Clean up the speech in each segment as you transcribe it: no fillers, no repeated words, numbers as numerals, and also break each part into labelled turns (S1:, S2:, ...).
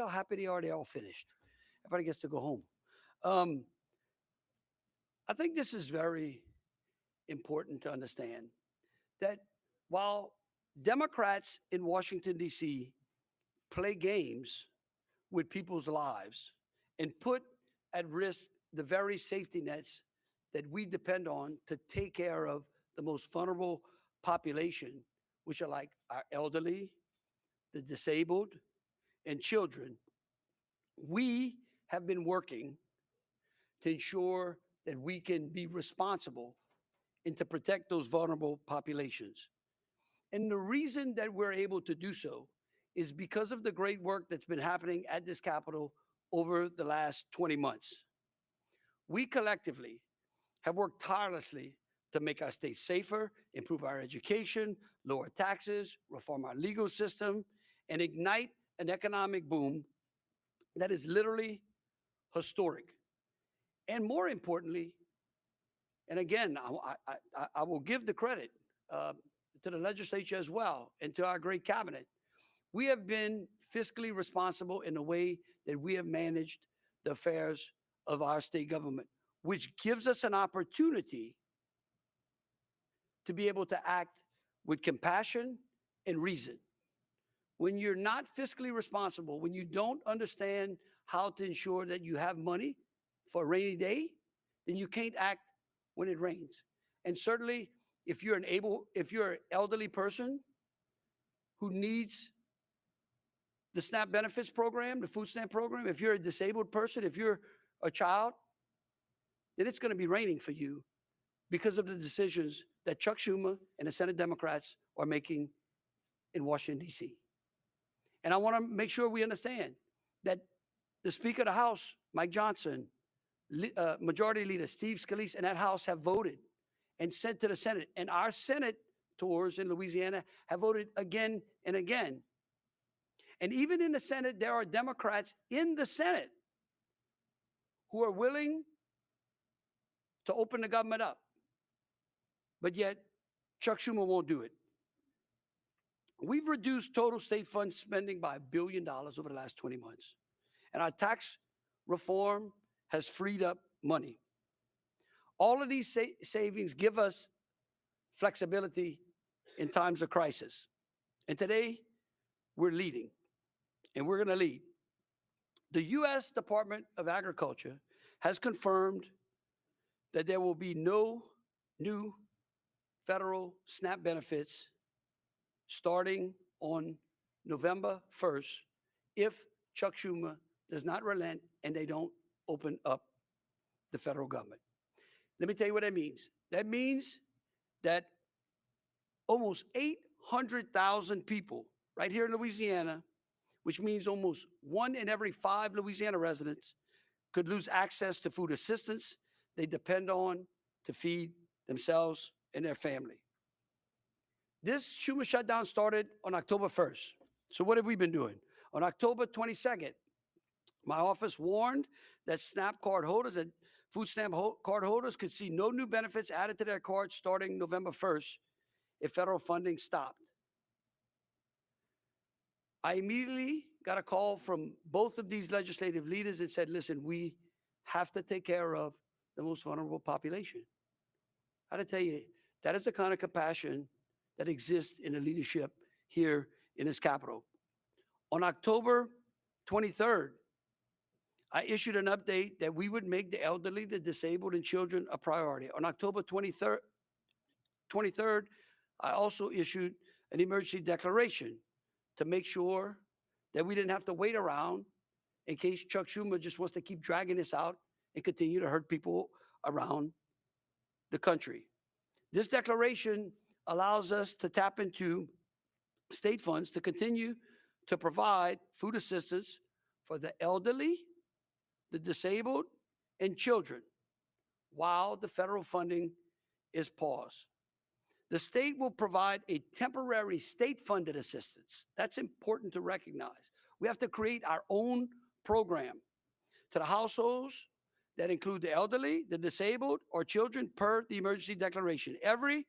S1: how happy they are. They're all finished. Everybody gets to go home. Um, I think this is very important to understand that while Democrats in Washington, D.C. play games with people's lives and put at risk the very safety nets that we depend on to take care of the most vulnerable population, which are like our elderly, the disabled, and children, we have been working to ensure that we can be responsible and to protect those vulnerable populations. And the reason that we're able to do so is because of the great work that's been happening at this Capitol over the last 20 months. We collectively have worked tirelessly to make our state safer, improve our education, lower taxes, reform our legal system, and ignite an economic boom that is literally historic. And more importantly, and again, I will give the credit to the legislature as well and to our great cabinet. We have been fiscally responsible in the way that we have managed the affairs of our state government, which gives us an opportunity to be able to act with compassion and reason. When you're not fiscally responsible, when you don't understand how to ensure that you have money for a rainy day, then you can't act when it rains. And certainly, if you're an elderly person who needs the SNAP benefits program, the food stamp program, if you're a disabled person, if you're a child, then it's going to be raining for you because of the decisions that Chuck Schumer and the Senate Democrats are making in Washington, D.C. And I want to make sure we understand that the Speaker of the House, Mike Johnson, Majority Leader Steve Scalise, and that House have voted and sent to the Senate. And our senators in Louisiana have voted again and again. And even in the Senate, there are Democrats in the Senate who are willing to open the government up. But yet, Chuck Schumer won't do it. We've reduced total state fund spending by $1 billion over the last 20 months. And our tax reform has freed up money. All of these savings give us flexibility in times of crisis. And today, we're leading, and we're going to lead. The U.S. Department of Agriculture has confirmed that there will be no new federal SNAP benefits starting on November 1st if Chuck Schumer does not relent and they don't open up the federal government. Let me tell you what that means. That means that almost 800,000 people right here in Louisiana, which means almost 1 in every 5 Louisiana residents, could lose access to food assistance they depend on to feed themselves and their family. This Schumer shutdown started on October 1st. So what have we been doing? On October 22nd, my office warned that SNAP card holders and food stamp card holders could see no new benefits added to their cards starting November 1st if federal funding stopped. I immediately got a call from both of these legislative leaders and said, listen, we have to take care of the most vulnerable population. I got to tell you, that is the kind of compassion that exists in the leadership here in this Capitol. On October 23rd, I issued an update that we would make the elderly, the disabled, and children a priority. On October 23rd, I also issued an emergency declaration to make sure that we didn't have to wait around in case Chuck Schumer just wants to keep dragging this out and continue to hurt people around the country. This declaration allows us to tap into state funds to continue to provide food assistance for the elderly, the disabled, and children while the federal funding is paused. The state will provide a temporary state-funded assistance. That's important to recognize. We have to create our own program to the households that include the elderly, the disabled, or children per the emergency declaration. Every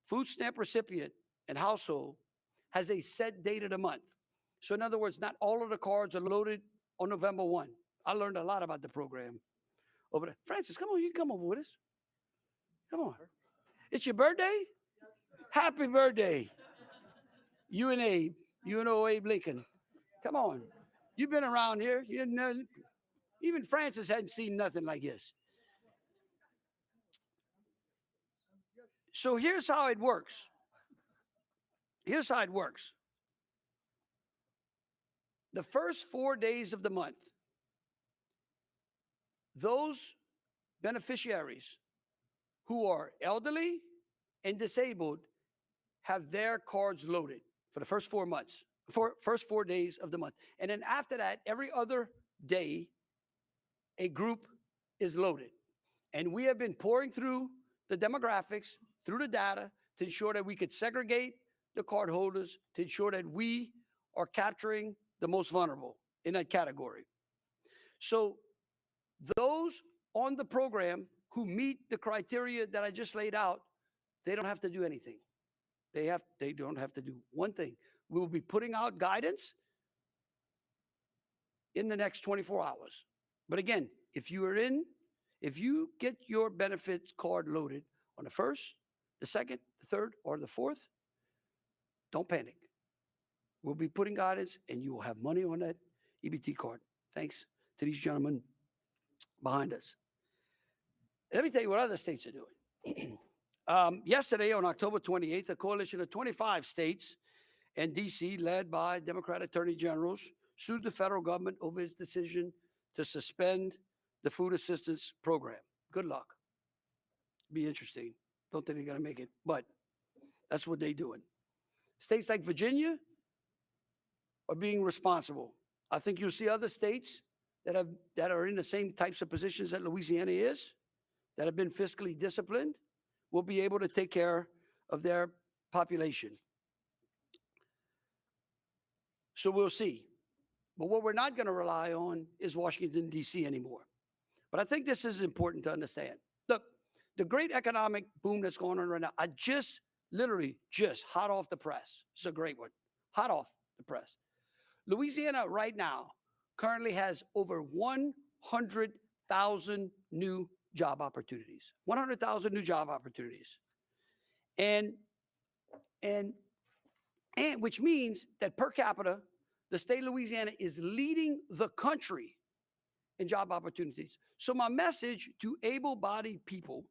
S1: food stamp recipient and household has a set date of the month. So in other words, not all of the cards are loaded on November 1. I learned a lot about the program over there. Francis, come on, you can come over with us. Come on. It's your birthday? Happy birthday. You and Abe. You and old Abe Lincoln. Come on. You've been around here. You know, even Francis hadn't seen nothing like this. So here's how it works. Here's how it works. The first 4 days of the month, those beneficiaries who are elderly and disabled have their cards loaded for the first 4 months, first 4 days of the month. And then after that, every other day, a group is loaded. And we have been pouring through the demographics, through the data, to ensure that we could segregate the card holders, to ensure that we are capturing the most vulnerable in that category. So those on the program who meet the criteria that I just laid out, they don't have to do anything. They don't have to do one thing. We will be putting out guidance in the next 24 hours. But again, if you get your benefits card loaded on the 1st, the 2nd, the 3rd, or the 4th, don't panic. We'll be putting guidance and you will have money on that EBT card. Thanks to these gentlemen behind us. Let me tell you what other states are doing. Yesterday, on October 28th, a coalition of 25 states and D.C., led by Democrat attorney generals, sued the federal government over its decision to suspend the food assistance program. Good luck. Be interesting. Don't think they're going to make it, but that's what they're doing. States like Virginia are being responsible. I think you'll see other states that are in the same types of positions that Louisiana is, that have been fiscally disciplined, will be able to take care of their population. So we'll see. But what we're not going to rely on is Washington, D.C. anymore. But I think this is important to understand. Look, the great economic boom that's going on right now, literally just hot off the press. It's a great one. Hot off the press. Louisiana right now currently has over 100,000 new job opportunities. 100,000 new job opportunities. And which means that per capita, the state of Louisiana is leading the country in job opportunities. So my message to able-bodied people,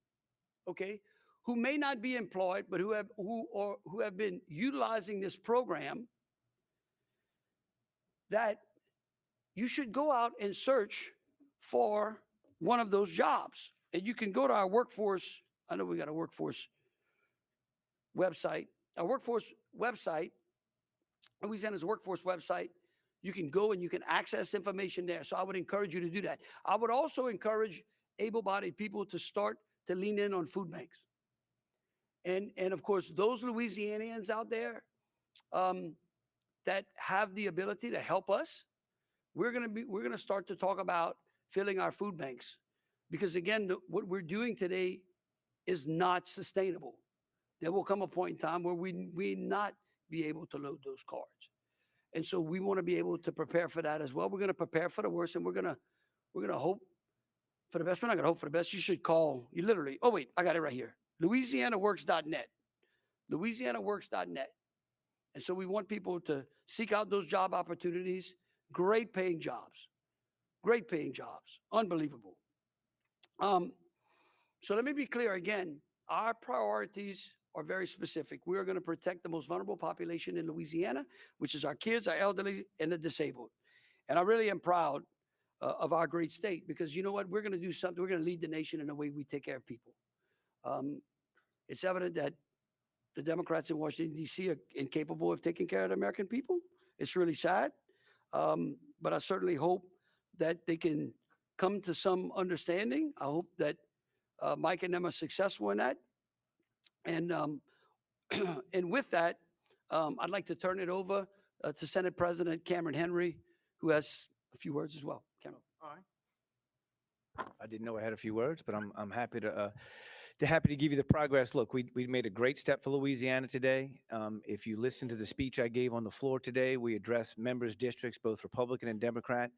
S1: okay, who may not be employed, but who have been utilizing this program, that you should go out and search for one of those jobs. And you can go to our workforce. I know we got a workforce website. Our workforce website, Louisiana's workforce website, you can go and you can access information there. So I would encourage you to do that. I would also encourage able-bodied people to start to lean in on food banks. And of course, those Louisianians out there that have the ability to help us, we're going to start to talk about filling our food banks, because again, what we're doing today is not sustainable. There will come a point in time where we not be able to load those cards. And so we want to be able to prepare for that as well. We're going to prepare for the worst, and we're going to hope for the best. We're not going to hope for the best. You should call, oh wait, I got it right here. LouisianaWorks.net. LouisianaWorks.net. And so we want people to seek out those job opportunities, great paying jobs, unbelievable. So let me be clear again, our priorities are very specific. We are going to protect the most vulnerable population in Louisiana, which is our kids, our elderly, and the disabled. And I really am proud of our great state, because you know what? We're going to do something. We're going to lead the nation in the way we take care of people. It's evident that the Democrats in Washington, D.C. are incapable of taking care of the American people. It's really sad. But I certainly hope that they can come to some understanding. I hope that Mike and them are successful in that. And and with that, I'd like to turn it over to Senate President Cameron Henry, who has a few words as well. Cameron.
S2: All right. I didn't know I had a few words, but I'm happy to happy to give you the progress. Look, we made a great step for Louisiana today. If you listen to the speech I gave on the floor today, we addressed members' districts, both Republican and Democrat,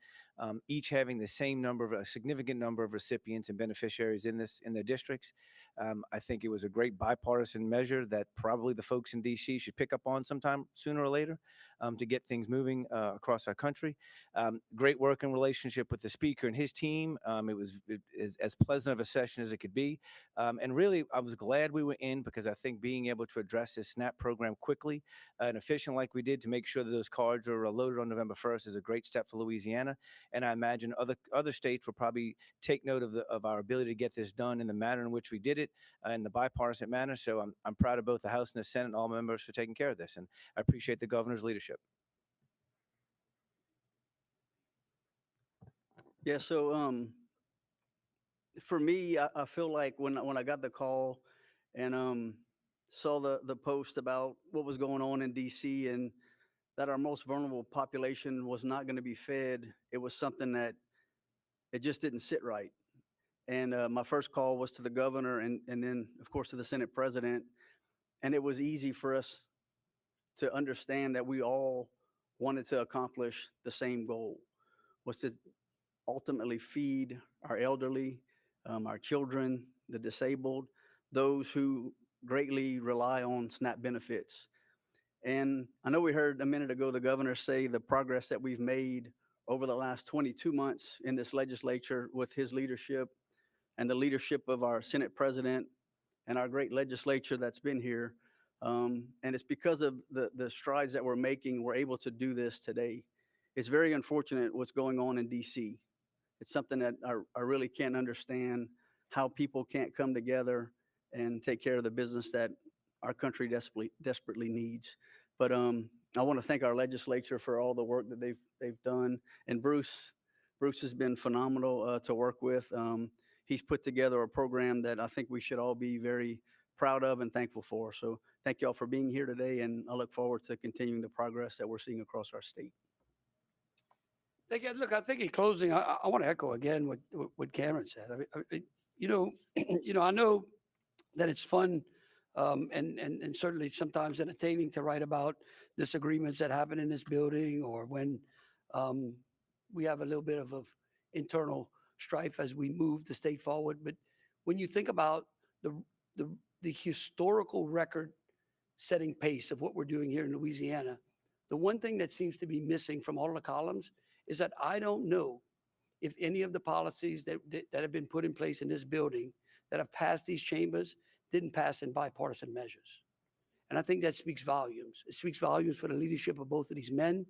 S2: each having the same number of a significant number of recipients and beneficiaries in their districts. I think it was a great bipartisan measure that probably the folks in D.C. should pick up on sometime sooner or later to get things moving across our country. Great working relationship with the speaker and his team. It was as pleasant of a session as it could be. And really, I was glad we were in because I think being able to address this SNAP program quickly and efficient like we did to make sure that those cards are loaded on November 1st is a great step for Louisiana. And I imagine other states will probably take note of our ability to get this done in the manner in which we did it, in the bipartisan manner. So I'm proud of both the House and the Senate and all members for taking care of this. And I appreciate the governor's leadership.
S3: Yeah, so for me, I feel like when I got the call and saw the post about what was going on in DC and that our most vulnerable population was not going to be fed, it was something that it just didn't sit right. And my first call was to the governor and then, of course, to the Senate president. And it was easy for us to understand that we all wanted to accomplish the same goal, was to ultimately feed our elderly, our children, the disabled, those who greatly rely on SNAP benefits. And I know we heard a minute ago the governor say the progress that we've made over the last 22 months in this legislature with his leadership and the leadership of our Senate president and our great legislature that's been here. And it's because of the strides that we're making, we're able to do this today. It's very unfortunate what's going on in DC. It's something that I really can't understand, how people can't come together and take care of the business that our country desperately needs. But I want to thank our legislature for all the work that they've done. And Bruce has been phenomenal to work with. He's put together a program that I think we should all be very proud of and thankful for. So thank you all for being here today, and I look forward to continuing the progress that we're seeing across our state.
S1: Look, I think in closing, I want to echo again what Cameron said. I know that it's fun and certainly sometimes entertaining to write about disagreements that happen in this building or when we have a little bit of internal strife as we move the state forward. But when you think about the historical record-setting pace of what we're doing here in Louisiana, the one thing that seems to be missing from all the columns is that I don't know if any of the policies that have been put in place in this building that have passed these chambers didn't pass in bipartisan measures. And I think that speaks volumes. It speaks volumes for the leadership of both of these men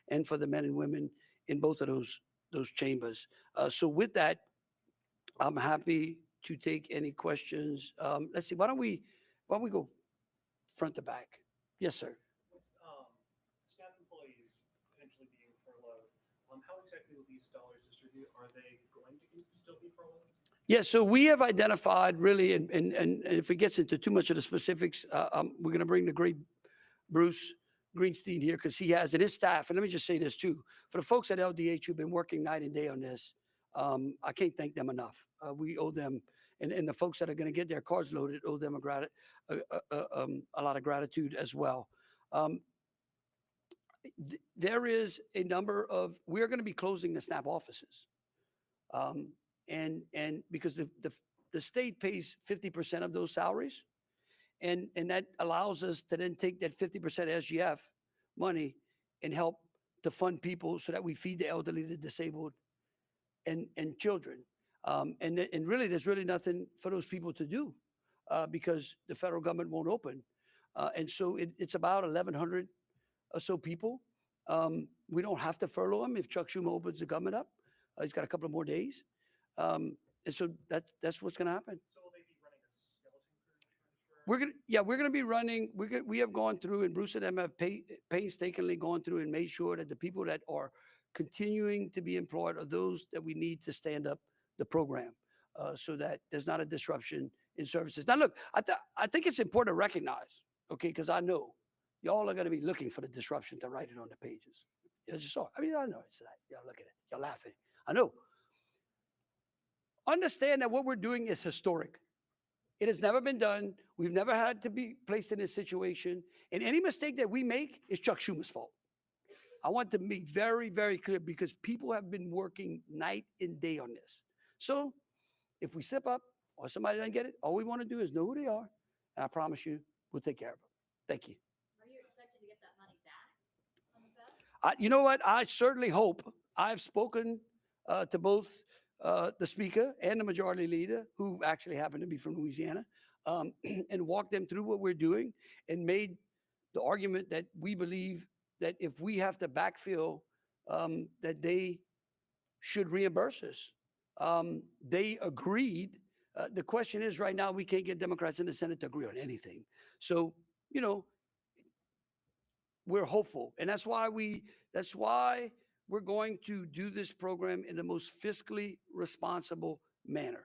S1: and for the men and women in both of those chambers. So with that, I'm happy to take any questions. Let's see, why don't we go front to back? Yes, sir.
S4: With staff employees potentially being furloughed, how exactly will these dollars distribute? Are they going to still be furloughed?
S1: Yeah, so we have identified really, and if it gets into too much of the specifics, we're going to bring the great Bruce Greenstein here because he has, and his staff, and let me just say this too, for the folks at LDH who've been working night and day on this, I can't thank them enough. We owe them, and the folks that are going to get their cards loaded owe them a lot of gratitude as well. There is a number of, we're going to be closing the SNAP offices. And because the state pays 50% of those salaries, and that allows us to then take that 50% SGF money and help to fund people so that we feed the elderly, the disabled, and children. And really, there's really nothing for those people to do because the federal government won't open. And so it's about 1,100 or so people. We don't have to furlough them if Chuck Schumer opens the government up. He's got a couple of more days. And so that's what's going to happen.
S4: So will they be running a skeleton crew?
S1: We're gonna be running. We have gone through, and Bruce and them have painstakingly gone through and made sure that the people that are continuing to be employed are those that we need to stand up the program, so that there's not a disruption in services. Now, look, I think it's important to recognize, okay, because I know y'all are going to be looking for the disruption to write it on the pages. You just saw. I know it's that. Y'all look at it. Y'all laughing. I know. Understand that what we're doing is historic It has never been done. We've never had to be placed in this situation. And any mistake that we make is Chuck Schumer's fault. I want to make very, very clear because people have been working night and day on this. So if we slip up or somebody doesn't get it, all we want to do is know who they are. And I promise you, we'll take care of them. Thank you.
S5: Are you expecting to get that money back on the best?
S1: You know what? I certainly hope. I've spoken to both the speaker and the majority leader, who actually happen to be from Louisiana, and walked them through what we're doing and made the argument that we believe that if we have to backfill, that they should reimburse us. They agreed. The question is, right now, we can't get Democrats in the Senate to agree on anything. So, you know, we're hopeful, and that's why we're going to do this program in the most fiscally responsible manner.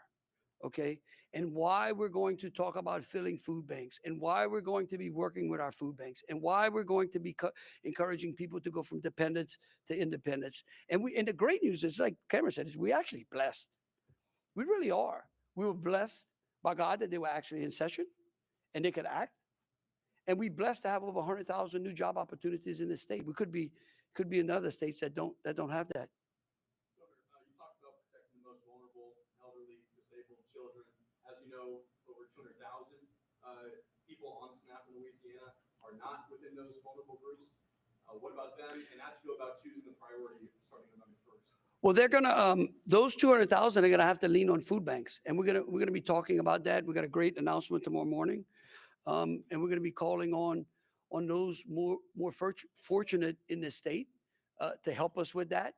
S1: Okay, and why we're going to talk about filling food banks, and why we're going to be working with our food banks, and why we're going to be encouraging people to go from dependence to independence. And the great news is, like Cameron said, is we actually blessed. We really are. We were blessed by God that they were actually in session and they could act. And we blessed to have over 100,000 new job opportunities in this state. We could be in other states that don't have that.
S6: You talked about protecting the most vulnerable, elderly, disabled children. As you know, over 200,000 people on SNAP in Louisiana are not within those vulnerable groups. What about them? And how do you go about choosing the priority of starting them first?
S1: Well, they're gonna those 200,000 are gonna have to lean on food banks, and we're gonna be talking about that. We got a great announcement tomorrow morning, and we're gonna be calling on those more fortunate in the state to help us with that.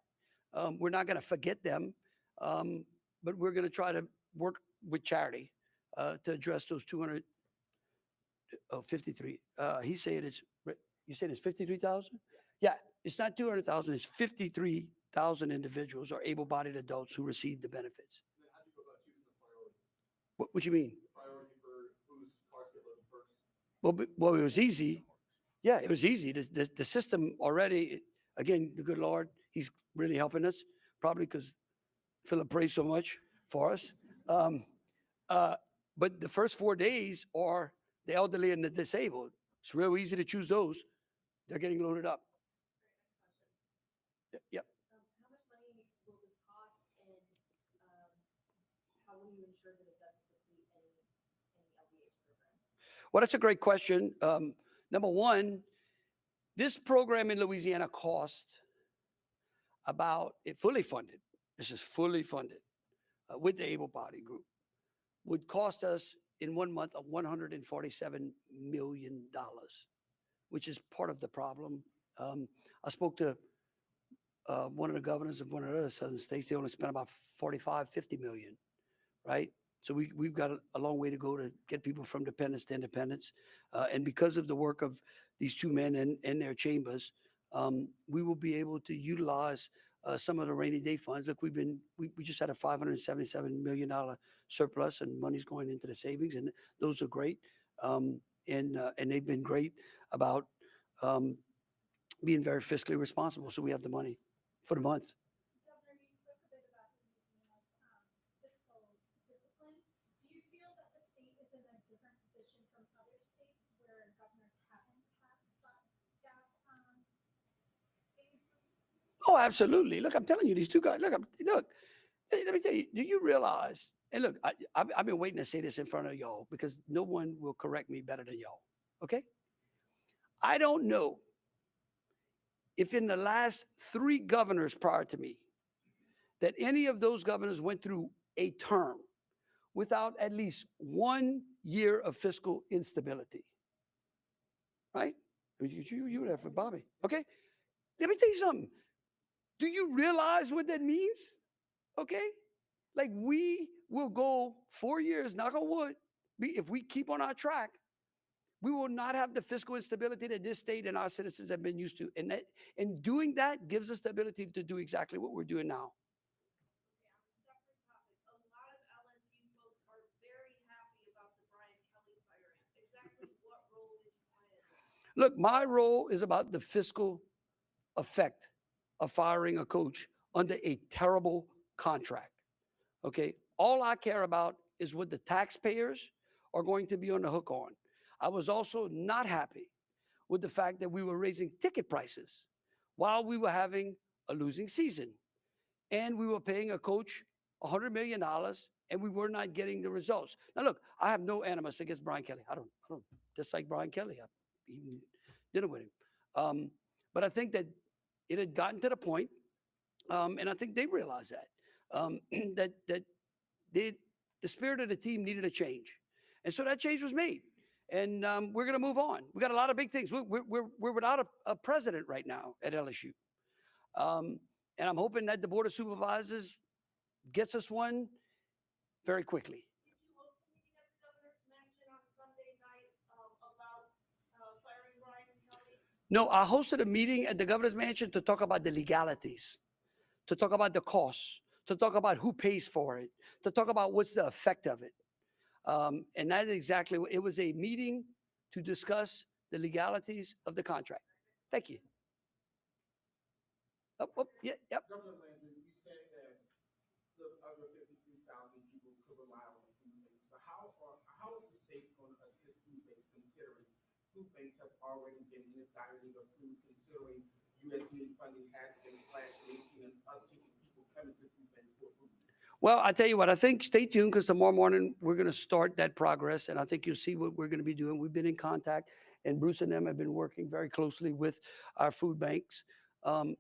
S1: We're not gonna forget them, but we're gonna try to work with charity to address those 253. He said you said it's 53,000. Yeah, it's not 200,000. It's 53,000 individuals or able-bodied adults who receive the benefits.
S6: And then how do you go about choosing the priority?
S1: What you mean?
S6: Priority for whose cars get loaded first?
S1: Well, it was easy. Yeah, it was easy. The system already, again, the good Lord, he's really helping us, probably because Philip prays so much for us. But the first 4 days are the elderly and the disabled. It's real easy to choose those. They're getting loaded up. Yep.
S5: How much money will this cost, and how will you ensure that it doesn't deplete any LBH programs?
S1: Well, that's a great question. Number one, this program in Louisiana cost fully funded. This is fully funded with the able-bodied group. Would cost us in 1 month of $147 million, which is part of the problem. I spoke to one of the governors of one of the other southern states. They only spent about 45, 50 million, right? So we've got a long way to go to get people from dependence to independence. And because of the work of these two men and their chambers, we will be able to utilize some of the rainy day funds. Look, we just had a $577 million surplus, and money's going into the savings, and those are great. And they've been great about being very fiscally responsible. So we have the money for the month.
S7: Governor, you spoke a bit about Louisiana's fiscal discipline. Do you feel that the state is in a different position from other states where governors haven't passed stopgap aid recently?
S1: Oh, absolutely. Look, I'm telling you, these two guys. Look, let me tell you. Do you realize? And look, I've been waiting to say this in front of y'all because no one will correct me better than y'all. Okay? I don't know if in the last 3 governors prior to me that any of those governors went through a term without at least 1 year of fiscal instability. Right? You were there for Bobby. Okay? Let me tell you something. Do you realize what that means? Okay? Like, we will go 4 years, knock on wood, if we keep on our track, we will not have the fiscal instability that this state and our citizens have been used to. And doing that gives us the ability to do exactly what we're doing now.
S8: Yeah, separate topic. A lot of LSU folks are very happy about the Brian Kelly firing. Exactly what role did you play in that?
S1: Look, my role is about the fiscal effect of firing a coach under a terrible contract. Okay? All I care about is what the taxpayers are going to be on the hook on. I was also not happy with the fact that we were raising ticket prices while we were having a losing season. And we were paying a coach $100 million and we were not getting the results. Now, look, I have no animus against Brian Kelly. I don't dislike Brian Kelly. I've even dinner with him. But I think that it had gotten to the point, and I think they realized that, that the spirit of the team needed a change. And so that change was made. And we're going to move on. We got a lot of big things. We're without a president right now at LSU. And I'm hoping that the Board of Supervisors gets us one very quickly.
S8: Did you host a meeting at the governor's mansion on Sunday night about firing Brian Kelly?
S1: No, I hosted a meeting at the governor's mansion to talk about the legalities, to talk about the costs, to talk about who pays for it, to talk about what's the effect of it. And that is exactly what it was, a meeting to discuss the legalities of the contract. Thank you. Yeah, yep.
S9: Governor Landry, you said that the other 53,000 people could rely on food banks, but how is the state going to assist food banks, considering food banks have already been in a dire need of food, considering USDA funding has been slashed, and we've seen an uptick in people coming to food banks for food?
S1: Well, I tell you what, I think stay tuned, because tomorrow morning we're going to start that progress, and I think you'll see what we're going to be doing. We've been in contact, and Bruce and them have been working very closely with our food banks.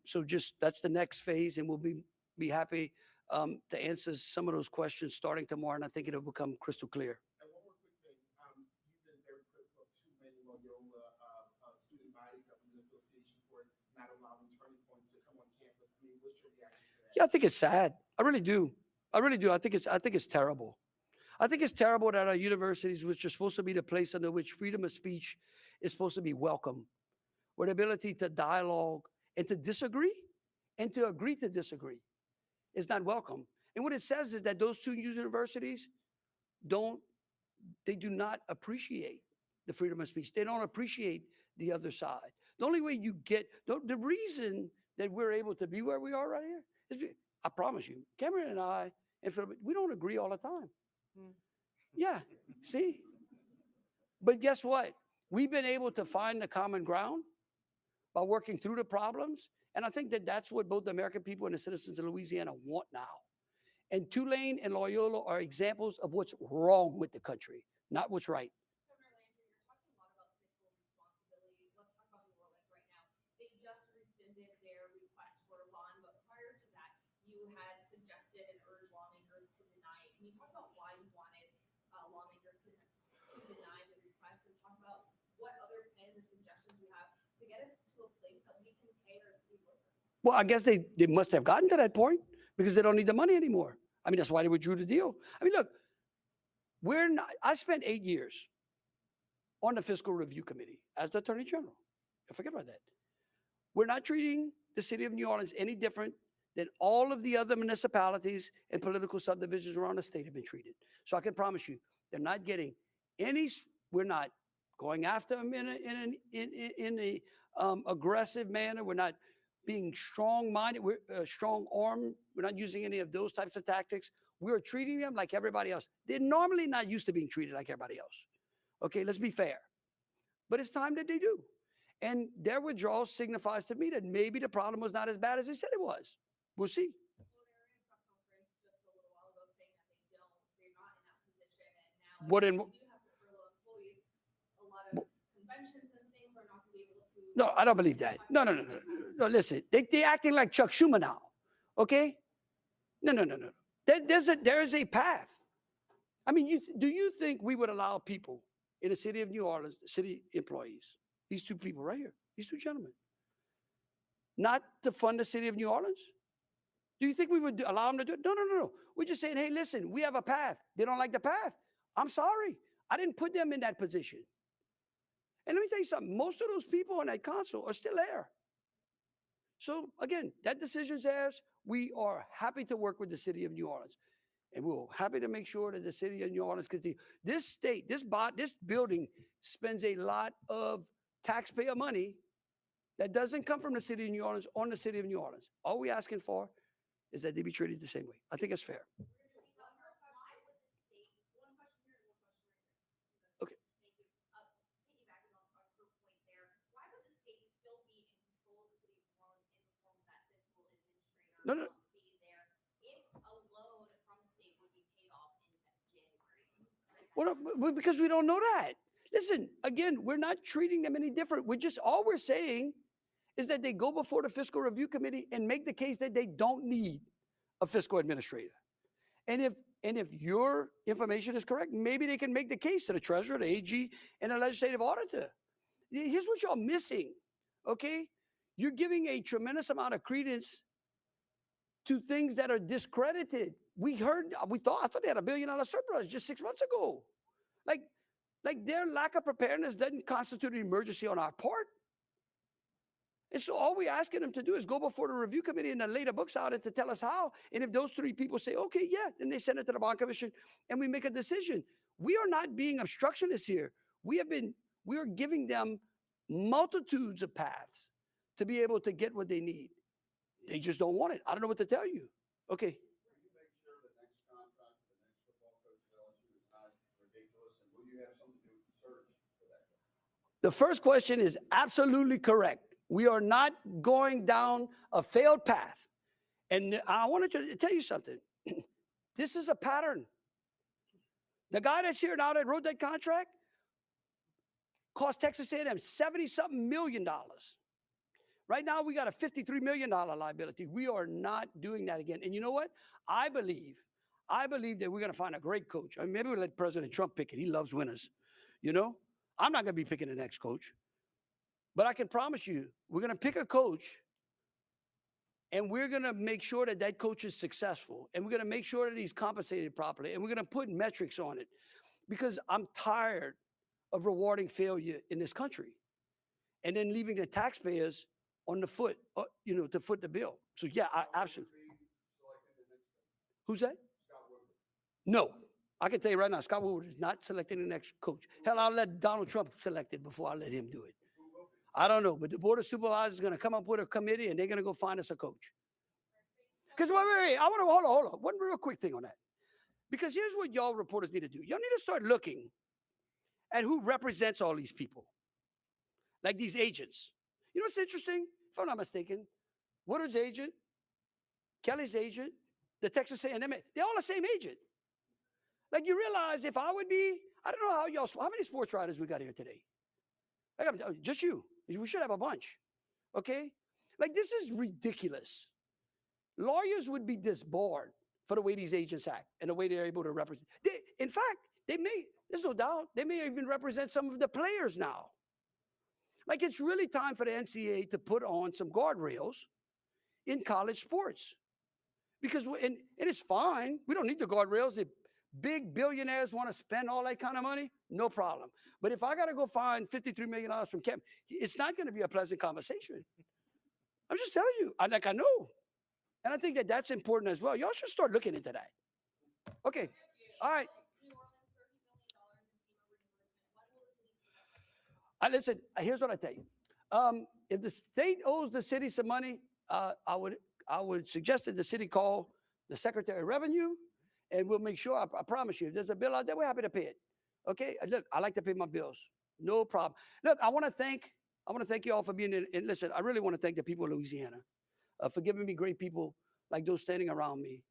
S1: So just that's the next phase, and we'll be happy to answer some of those questions starting tomorrow, and I think it'll become crystal clear.
S9: And one more quick thing, you've been very critical of too many Loyola student body government association for not allowing Turning Point to come on campus. I mean, what's your reaction to that?
S1: Yeah, I think it's sad. I really do. I really do. I think it's terrible. I think it's terrible that our universities, which are supposed to be the place under which freedom of speech is supposed to be welcome, where the ability to dialogue and to disagree and to agree to disagree is not welcome. And what it says is that those two universities do not appreciate the freedom of speech. They don't appreciate the other side. The only way you get, the reason that we're able to be where we are right here is, I promise you, Cameron and I, and Philip, we don't agree all the time. Yeah, see? But guess what? We've been able to find the common ground by working through the problems. And I think that that's what both the American people and the citizens of Louisiana want now. And Tulane and Loyola are examples of what's wrong with the country, not what's right.
S5: Governor Landry, you're talking a lot about fiscal responsibility. Let's talk about New Orleans right now. They just rescinded their request for a bond, but prior to that, you had suggested and urged lawmakers to deny it. Can you talk about why you wanted lawmakers to deny the request, and talk about what other plans or suggestions you have to get us to a place that we can pay our city workers?
S1: Well, I guess they must have gotten to that point because they don't need the money anymore. I mean, that's why they withdrew the deal. I mean, look, I spent 8 years on the Fiscal Review Committee as the Attorney General. Forget about that. We're not treating the city of New Orleans any different than all of the other municipalities and political subdivisions around the state have been treated. So I can promise you, they're not getting any, we're not going after them in a aggressive manner. We're not being strong-minded, we're strong-armed. We're not using any of those types of tactics. We're treating them like everybody else. They're normally not used to being treated like everybody else. Okay, let's be fair. But it's time that they do. And their withdrawal signifies to me that maybe the problem was not as bad as they said it was. We'll see.
S5: Well, they were in a press conference just a little while ago saying that they're not in that position, and now
S1: What
S5: if
S1: in-
S5: they do have to furlough employees, a lot of conventions and things are not going to be able to.
S1: No, I don't believe that. No, listen, they acting like Chuck Schumer now, okay? No. There is a path. I mean, do you think we would allow people in the city of New Orleans, city employees, these two people right here, these two gentlemen, not to fund the city of New Orleans? Do you think we would allow them to do it? No. We're just saying, hey, listen, we have a path. They don't like the path. I'm sorry. I didn't put them in that position. And let me tell you something. Most of those people on that council are still there. So again, that decision's theirs. We are happy to work with the city of New Orleans. And we're happy to make sure that the city of New Orleans continue. This state, this building spends a lot of taxpayer money that doesn't come from the city of New Orleans on the city of New Orleans. All we're asking for is that they be treated the same way. I think it's fair.
S5: Why would the state, one question here and one question right
S1: No, no.
S5: paid there if a loan from the state would be paid off in January.
S1: Well, because we don't know that. Listen, again, we're not treating them any different. All we're saying is that they go before the fiscal review committee and make the case that they don't need a fiscal administrator. And if your information is correct, maybe they can make the case to the treasurer, the AG, and the legislative auditor. Here's what y'all missing, okay? You're giving a tremendous amount of credence to things that are discredited. I thought they had $1 billion surplus just 6 months ago. Like their lack of preparedness doesn't constitute an emergency on our part. And so all we're asking them to do is go before the review committee and then lay the books out and to tell us how. And if those 3 people say, okay, yeah, then they send it to the bond commission and we make a decision. We are not being obstructionists here. We are giving them multitudes of paths to be able to get what they need. They just don't want it. I don't know what to tell you. Okay.
S10: Will you make sure the next contract for the next football coach at LSU is not ridiculous? And will you have something to do with the search for that guy?
S1: The first question is absolutely correct. We are not going down a failed path. And I wanted to tell you something. This is a pattern. The guy that's here now that wrote that contract cost Texas A&M $70-something million. Right now, we got a $53 million liability. We are not doing that again. And you know what? I believe that we're going to find a great coach. I mean, maybe we'll let President Trump pick it. He loves winners. You know, I'm not going to be picking the next coach. But I can promise you, we're going to pick a coach and we're going to make sure that that coach is successful. And we're going to make sure that he's compensated properly. And we're going to put metrics on it because I'm tired of rewarding failure in this country and then leaving the taxpayers on the foot, to foot the bill. So yeah, I absolutely. Who's that? No, I can tell you right now, Scott Woodward is not selecting the next coach. Hell, I'll let Donald Trump select it before I let him do it. I don't know, but the Board of Supervisors is going to come up with a committee and they're going to go find us a coach. Because wait, I want to hold on. One real quick thing on that. Because here's what y'all reporters need to do. Y'all need to start looking at who represents all these people. Like these agents. You know what's interesting? If I'm not mistaken, Woodward's agent, Kelly's agent, the Texas A&M, they're all the same agent. Like you realize if I would be, I don't know how many sports writers we got here today? Just you. We should have a bunch. Okay? Like this is ridiculous. Lawyers would be disbarred for the way these agents act and the way they're able to represent. In fact, there's no doubt, they may even represent some of the players now. Like it's really time for the NCAA to put on some guardrails in college sports. Because, and it's fine. We don't need the guardrails. If big billionaires want to spend all that kind of money, no problem. But if I got to go find $53 million from Kemp, it's not going to be a pleasant conversation. I'm just telling you. I know. And I think that that's important as well. Y'all should start looking into that. Okay. All right. Listen, here's what I tell you. If the state owes the city some money, I would suggest that the city call the Secretary of Revenue, and we'll make sure, I promise you, if there's a bill out there, we're happy to pay it. Okay? Look, I like to pay my bills. No problem. Look, I want to thank you all for being in. And listen, I really want to thank the people of Louisiana for giving me great people like those standing around me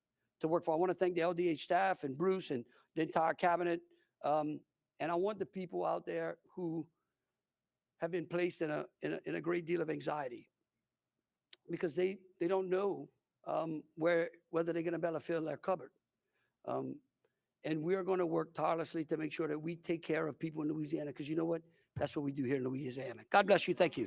S1: to work for. I want to thank the LDH staff and Bruce and the entire cabinet. And I want the people out there who have been placed in a great deal of anxiety because they don't know whether they're going to be able to fill their cupboard. And we're going to work tirelessly to make sure that we take care of people in Louisiana because you know what? That's what we do here in Louisiana. God bless you. Thank you.